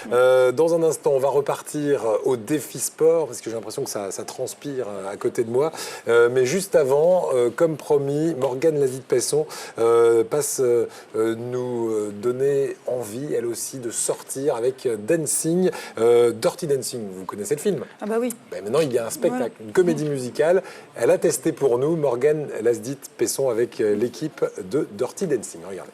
Dans un instant, on va repartir au défi sport, parce que j'ai l'impression que ça transpire à côté de moi. Mais juste avant, comme promis, Morgane Lazitte-Pesson passe nous donner envie, elle aussi, de sortir avec Dancing, Dirty Dancing. Vous connaissez le film? Ah bah oui. Ben maintenant, il y a un spectacle, une comédie musicale. Elle a testé pour nous, Morgane Lazitte-Pesson, avec l'équipe de Dirty Dancing. Regardez.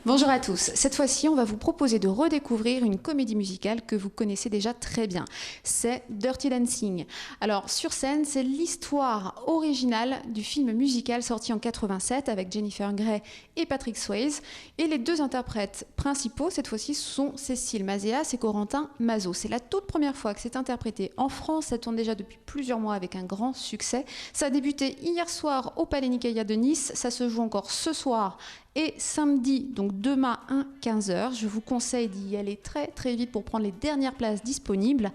Bonjour à tous. Cette fois-ci, on va vous proposer de redécouvrir une comédie musicale que vous connaissez déjà très bien. C'est Dirty Dancing. Alors, sur scène, c'est l'histoire originale du film musical sorti en 87 avec Jennifer Grey et Patrick Swayze. Et les deux interprètes principaux, cette fois-ci, sont Cécile Mazeas et Corentin Mazo. C'est la toute première fois que c'est interprété en France. Ça tourne déjà depuis plusieurs mois avec un grand succès. Ça a débuté hier soir au Palais Nicaïa de Nice. Ça se joue encore ce soir et samedi, donc demain à 15h. Je vous conseille d'y aller très très vite pour prendre les dernières places disponibles.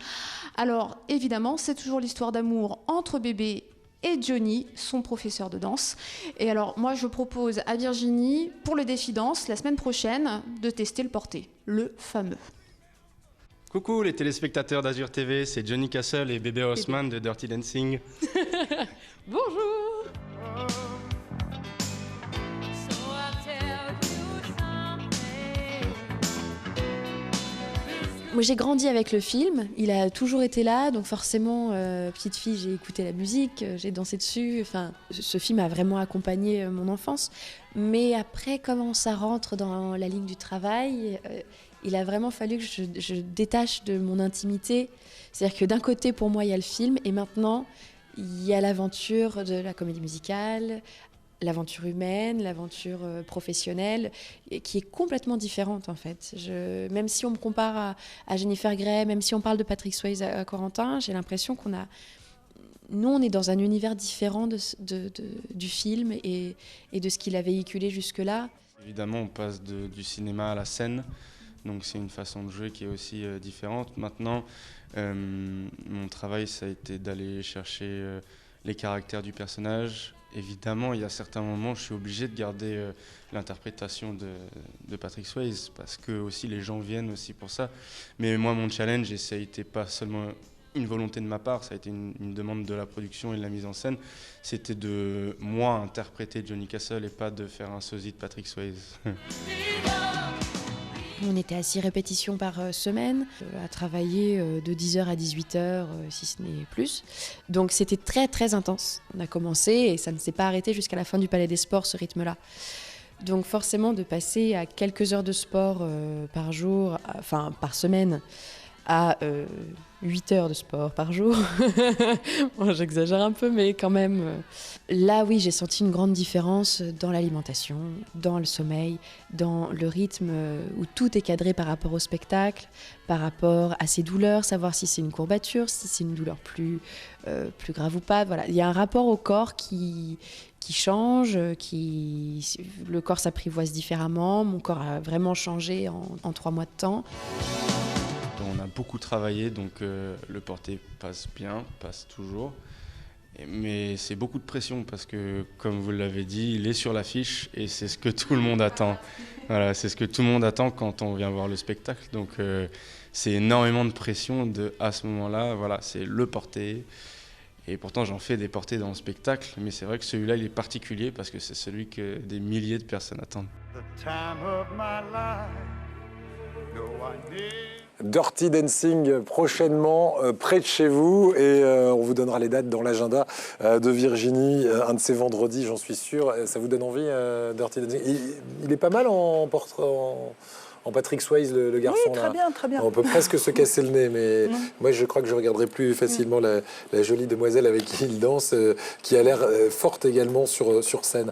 Alors évidemment, c'est toujours l'histoire d'amour entre bébé et Johnny, son professeur de danse. Et alors moi je propose à Virginie, pour le défi danse, la semaine prochaine, de tester le porté, le fameux. Coucou les téléspectateurs d'Azur TV, c'est Johnny Castle et bébé Haussmann de Dirty Dancing. Bonjour. Moi, j'ai grandi avec le film, il a toujours été là, donc forcément, petite fille, j'ai écouté la musique, j'ai dansé dessus. Enfin, ce film a vraiment accompagné mon enfance. Mais après, comment ça rentre dans la ligne du travail, il a vraiment fallu que je détache de mon intimité. C'est-à-dire que d'un côté, pour moi, il y a le film, et maintenant, il y a l'aventure de la comédie musicale, l'aventure humaine, l'aventure professionnelle, qui est complètement différente en fait. Même si on me compare à Jennifer Grey, même si on parle de Patrick Swayze à Corentin, j'ai l'impression nous, on est dans un univers différent du film et de ce qu'il a véhiculé jusque-là. Évidemment, on passe du cinéma à la scène, donc c'est une façon de jouer qui est aussi différente. Maintenant, mon travail, ça a été d'aller chercher les caractères du personnage. Évidemment, il y a certains moments, je suis obligé de garder l'interprétation de Patrick Swayze parce que aussi les gens viennent aussi pour ça. Mais moi, mon challenge, et ça a été pas seulement une volonté de ma part, ça a été une demande de la production et de la mise en scène, c'était de moi interpréter Johnny Castle et pas de faire un sosie de Patrick Swayze. On était à 6 répétitions par semaine, à travailler de 10h à 18h, si ce n'est plus. Donc c'était très très intense. On a commencé et ça ne s'est pas arrêté jusqu'à la fin du Palais des Sports, ce rythme-là. Donc forcément de passer à quelques heures de sport par jour, enfin par semaine, à 8 heures de sport par jour. Bon, j'exagère un peu, mais quand même. Là, oui, j'ai senti une grande différence dans l'alimentation, dans le sommeil, dans le rythme où tout est cadré par rapport au spectacle, par rapport à ses douleurs, savoir si c'est une courbature, si c'est une douleur plus grave ou pas. Voilà. Il y a un rapport au corps qui change, le corps s'apprivoise différemment. Mon corps a vraiment changé en 3 mois de temps. On a beaucoup travaillé, donc le porté passe bien, passe toujours. Mais c'est beaucoup de pression parce que, comme vous l'avez dit, il est sur l'affiche et c'est ce que tout le monde attend. Voilà, c'est ce que tout le monde attend quand on vient voir le spectacle. Donc c'est énormément de pression à ce moment-là. Voilà, c'est le porté. Et pourtant, j'en fais des portés dans le spectacle, mais c'est vrai que celui-là, il est particulier parce que c'est celui que des milliers de personnes attendent. Dirty Dancing prochainement près de chez vous et on vous donnera les dates dans l'agenda de Virginie, un de ces vendredis, j'en suis sûr. Ça vous donne envie, Dirty Dancing? Il est pas mal en Patrick Swayze, le garçon. Oui, très bien, très bien. On peut presque se casser le nez, mais moi je crois que je regarderai plus facilement la jolie demoiselle avec qui il danse, qui a l'air forte également sur scène.